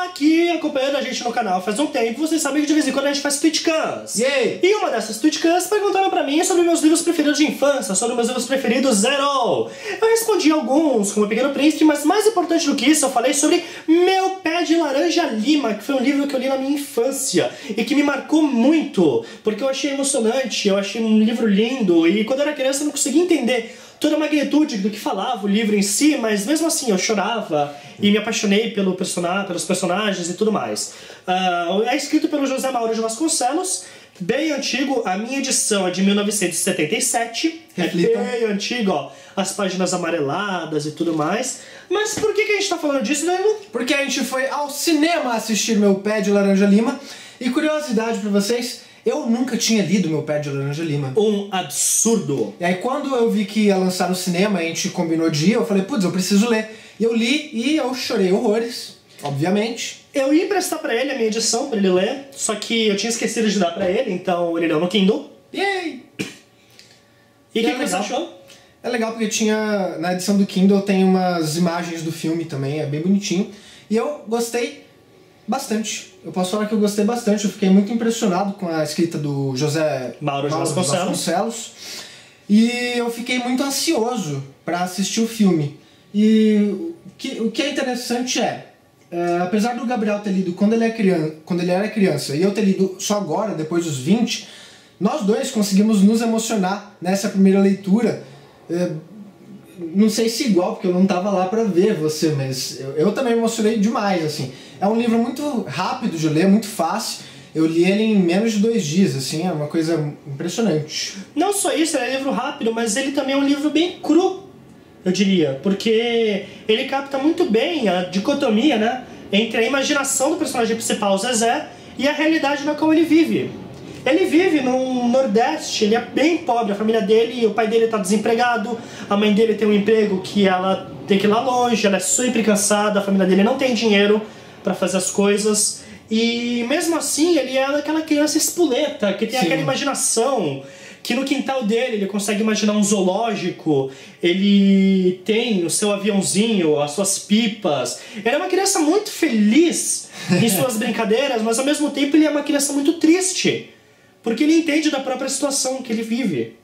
tá aqui acompanhando a gente no canal faz um tempo, vocês sabem que de vez em quando a gente faz Twitchcans. E uma dessas Twitchcans perguntaram pra mim sobre meus livros preferidos de infância, sobre meus livros preferidos Eu respondi alguns, como O Pequeno Príncipe, mas mais importante do que isso, eu falei sobre Meu Pé de Laranja Lima, que foi um livro que eu li na minha infância e que me marcou muito, porque eu achei emocionante, eu achei um livro lindo, e quando eu era criança eu não conseguia entender toda a magnitude do que falava o livro em si, mas mesmo assim eu chorava e me apaixonei pelos personagens e tudo mais. É escrito pelo José Mauro de Vasconcelos, bem antigo, a minha edição é de 1977, Reflita. É bem antigo, ó, as páginas amareladas e tudo mais. Mas por que a gente tá falando disso, Danilo? Porque a gente foi ao cinema assistir Meu Pé de Laranja Lima, e curiosidade pra vocês, eu nunca tinha lido Meu Pé de Laranja Lima. Um absurdo. E aí quando eu vi que ia lançar no cinema, a gente combinou de ir, eu falei, putz, eu preciso ler. E eu li e eu chorei horrores, obviamente. Eu ia emprestar pra ele a minha edição, pra ele ler, só que eu tinha esquecido de dar pra ele, então ele leu no Kindle. Yay! E o que é você legal. achou? É legal porque tinha, na edição do Kindle tem umas imagens do filme também, é bem bonitinho. E eu gostei bastante. Eu posso falar que eu gostei bastante, eu fiquei muito impressionado com a escrita do José Mauro de Vasconcelos. E eu fiquei muito ansioso para assistir o filme. E o que é interessante apesar do Gabriel ter lido quando ele era criança e eu ter lido só agora, depois dos 20, nós dois conseguimos nos emocionar nessa primeira leitura. Não sei se igual, porque eu não tava lá pra ver você, mas eu também me emocionei demais, assim. É um livro muito rápido de ler, muito fácil. Eu li ele em menos de 2 dias, assim, é uma coisa impressionante. Não só isso, ele é um livro rápido, mas ele também é um livro bem cru, eu diria. Porque ele capta muito bem a dicotomia, né, entre a imaginação do personagem principal, Zezé, e a realidade na qual ele vive. Ele vive no Nordeste, ele é bem pobre, a família dele, o pai dele tá desempregado, a mãe dele tem um emprego que ela tem que ir lá longe, ela é sempre cansada, a família dele não tem dinheiro pra fazer as coisas. E mesmo assim, ele é aquela criança espoleta, que tem Sim. aquela imaginação, que no quintal dele ele consegue imaginar um zoológico, ele tem o seu aviãozinho, as suas pipas. Ele é uma criança muito feliz em suas brincadeiras, mas ao mesmo tempo ele é uma criança muito triste, porque ele entende da própria situação que ele vive.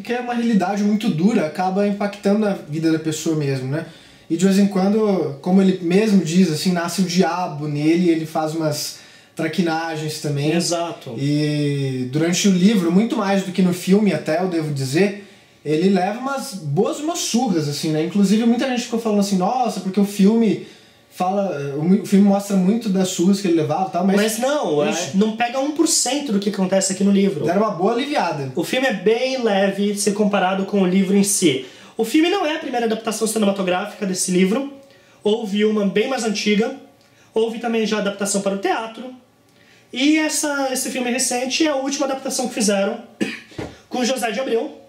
Que é uma realidade muito dura, acaba impactando a vida da pessoa mesmo, né? E de vez em quando, como ele mesmo diz, assim, nasce o diabo nele, ele faz umas traquinagens também. Exato. E durante o livro, muito mais do que no filme até, eu devo dizer, ele leva umas boas surras, assim, né? Inclusive muita gente ficou falando assim, nossa, porque o filme mostra muito das surras que ele levava e tal, mas não, não pega 1% do que acontece aqui no livro. Era uma boa aliviada. O filme é bem leve se comparado com o livro em si. O filme não é a primeira adaptação cinematográfica desse livro. Houve uma bem mais antiga. Houve também já adaptação para o teatro. E esse filme recente é a última adaptação que fizeram com José de Abreu.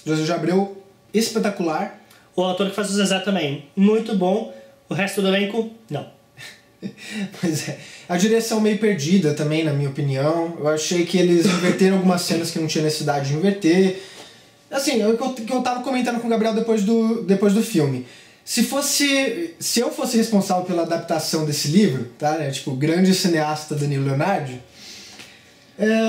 José de Abreu, espetacular. O ator que faz o Zezé também, muito bom. O resto do elenco, não. Pois é. A direção meio perdida também, na minha opinião. Eu achei que eles inverteram algumas cenas que não tinha necessidade de inverter. Assim, o que eu tava comentando com o Gabriel depois do filme. Se eu fosse responsável pela adaptação desse livro, tá, né, tipo, o grande cineasta Danilo Leonardi,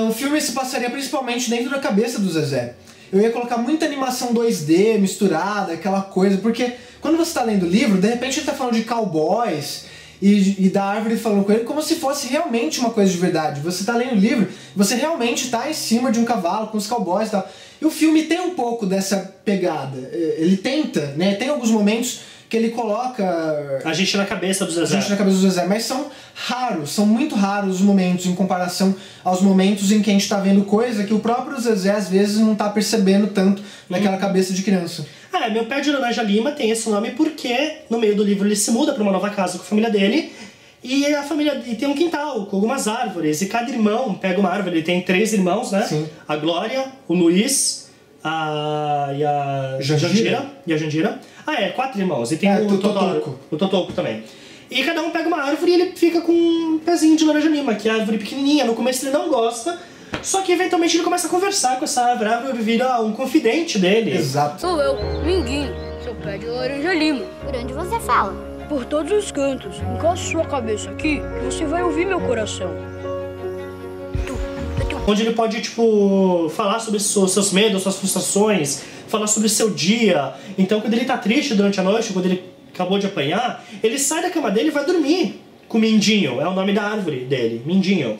o filme se passaria principalmente dentro da cabeça do Zezé. Eu ia colocar muita animação 2D misturada, aquela coisa, porque quando você tá lendo o livro, de repente ele tá falando de cowboys e da árvore falando com ele como se fosse realmente uma coisa de verdade. Você tá lendo o livro, você realmente tá em cima de um cavalo com os cowboys e tal. E o filme tem um pouco dessa pegada. Ele tenta, né? Tem alguns momentos que ele coloca a gente na cabeça do Zezé. Mas são raros, são muito raros os momentos em comparação aos momentos em que a gente tá vendo coisa que o próprio Zezé às vezes não tá percebendo tanto naquela cabeça de criança. Meu Pé de Laranja Lima tem esse nome porque no meio do livro ele se muda para uma nova casa com a família dele e a família tem um quintal com algumas árvores e cada irmão pega uma árvore. Ele tem 3 irmãos, né? Sim. A Glória, o Luiz e a Jandira. 4 irmãos. E tem o Totoco. O Totoco também. E cada um pega uma árvore e ele fica com um pezinho de laranja lima, que é a árvore pequenininha. No começo ele não gosta, só que eventualmente ele começa a conversar com essa árvore. A árvore vira um confidente dele. Exato. Sou eu, Minguinho, seu pé de laranja lima. Por onde você fala? por todos os cantos. Encoste sua cabeça aqui que você vai ouvir meu coração. Onde ele pode, tipo, falar sobre seus medos, suas frustrações, falar sobre seu dia. Então, quando ele tá triste durante a noite, quando ele acabou de apanhar, ele sai da cama dele e vai dormir com o Mindinho. É o nome da árvore dele, Mindinho.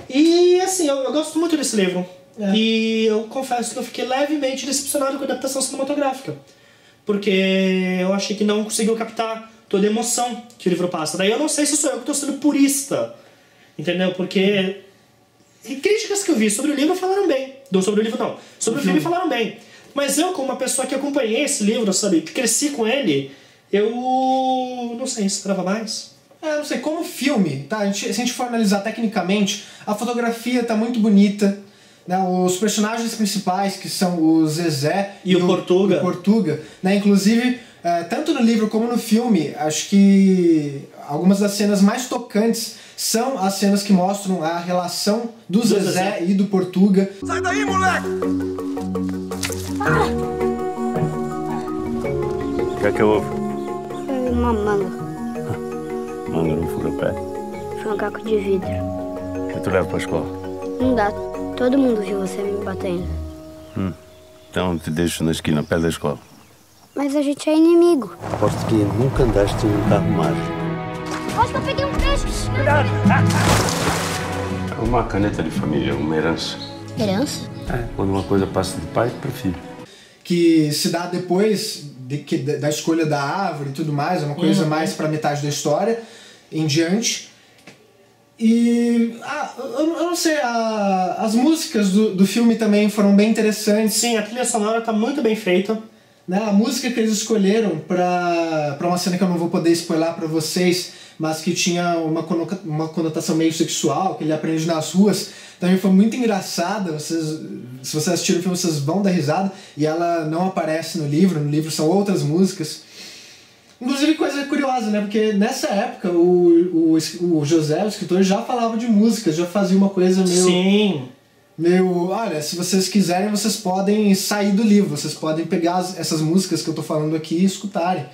E, assim, eu gosto muito desse livro. E eu confesso que eu fiquei levemente decepcionado com a adaptação cinematográfica. Porque eu achei que não conseguiu captar toda a emoção que o livro passa. Daí eu não sei se sou eu que tô sendo purista. Entendeu? Porque... E críticas que eu vi sobre o livro falaram bem. Não sobre o livro, não. Sobre o filme falaram bem. Mas eu, como uma pessoa que acompanhei esse livro, sabe, que cresci com ele, eu não sei, esperava mais. Não sei, como filme, tá? Se a gente for analisar tecnicamente, a fotografia tá muito bonita, né? Os personagens principais, que são o Zezé e o Portuga, né? Inclusive, tanto no livro como no filme, acho que algumas das cenas mais tocantes são as cenas que mostram a relação do Zezé e do Portuga. Sai daí, moleque! O que houve? Foi uma manga. Manga não fura pé. Foi um caco de vidro. Que tu leva pra escola? Não dá. Todo mundo viu você me batendo. Então te deixo na esquina, perto da escola. Mas a gente é inimigo. Aposto que nunca andaste em um carro mágico. Acho que eu peguei um peixe. Cuidado! É uma caneta de família, uma herança. Herança? Quando uma coisa passa de pai para filho. Que se dá depois da escolha da árvore e tudo mais, é uma coisa mais pra metade da história, em diante. E... eu não sei, as músicas do filme também foram bem interessantes. Sim, a trilha sonora tá muito bem feita. Né? A música que eles escolheram pra uma cena que eu não vou poder spoiler pra vocês, mas que tinha uma conotação meio sexual, que ele aprende nas ruas, também foi muito engraçada. Se vocês assistiram o filme, vocês vão dar risada, e ela não aparece no livro são outras músicas. Inclusive, coisa curiosa, né? Porque nessa época o José, o escritor, já falava de música, já fazia uma coisa meio... Sim. Olha, se vocês quiserem, vocês podem sair do livro, vocês podem pegar essas músicas que eu tô falando aqui e escutarem.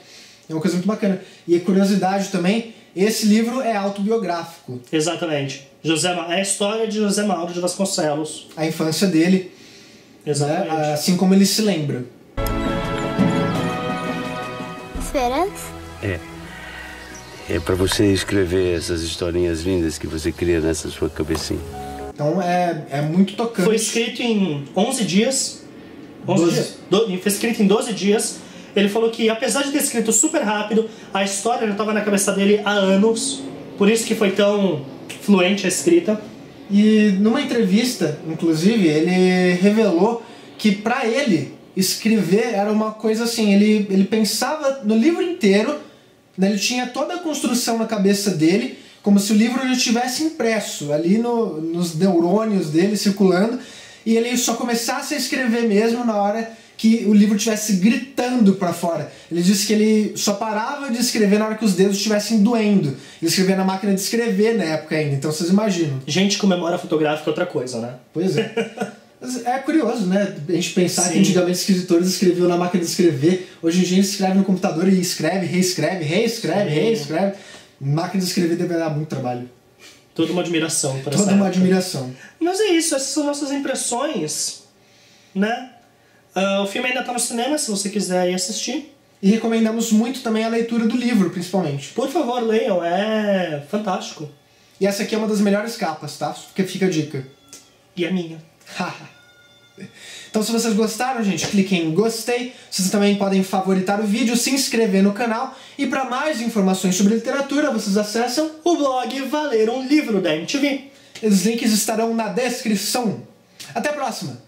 É uma coisa muito bacana. E a curiosidade também, esse livro é autobiográfico. Exatamente. É a história de José Mauro de Vasconcelos. A infância dele. Exatamente. Né? Assim como ele se lembra. Esperança? É pra você escrever essas historinhas lindas que você cria nessa sua cabecinha. Então é muito tocante. Foi escrito em 11 dias. 11 dias? Foi escrito em 12 dias. Ele falou que, apesar de ter escrito super rápido, a história já estava na cabeça dele há anos. Por isso que foi tão fluente a escrita. E numa entrevista, inclusive, ele revelou que pra ele escrever era uma coisa assim, ele pensava no livro inteiro, né, ele tinha toda a construção na cabeça dele, como se o livro já estivesse impresso ali nos neurônios dele circulando, e ele só começasse a escrever mesmo na hora que o livro estivesse gritando pra fora. Ele disse que ele só parava de escrever na hora que os dedos estivessem doendo. Ele escrevia na máquina de escrever na época ainda, então vocês imaginam. Gente com memória fotográfica é outra coisa, né? Pois é. É curioso, né? A gente pensar que antigamente os escritores escreviam na máquina de escrever. Hoje em dia eles escrevem no computador e escreve, reescreve. Máquina de escrever deve dar muito trabalho. Toda uma admiração. Toda uma admiração. Mas é isso, essas são nossas impressões, né? O filme ainda tá no cinema, se você quiser ir assistir. E recomendamos muito também a leitura do livro, principalmente. Por favor, leiam, é fantástico. E essa aqui é uma das melhores capas, tá? Porque fica a dica. E a minha. Então, se vocês gostaram, gente, cliquem em gostei. Vocês também podem favoritar o vídeo, se inscrever no canal. E para mais informações sobre literatura, vocês acessam o blog Valer um Livro da MTV. Os links estarão na descrição. Até a próxima!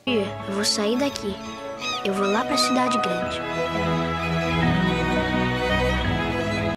Eu vou sair daqui. Eu vou lá pra cidade grande.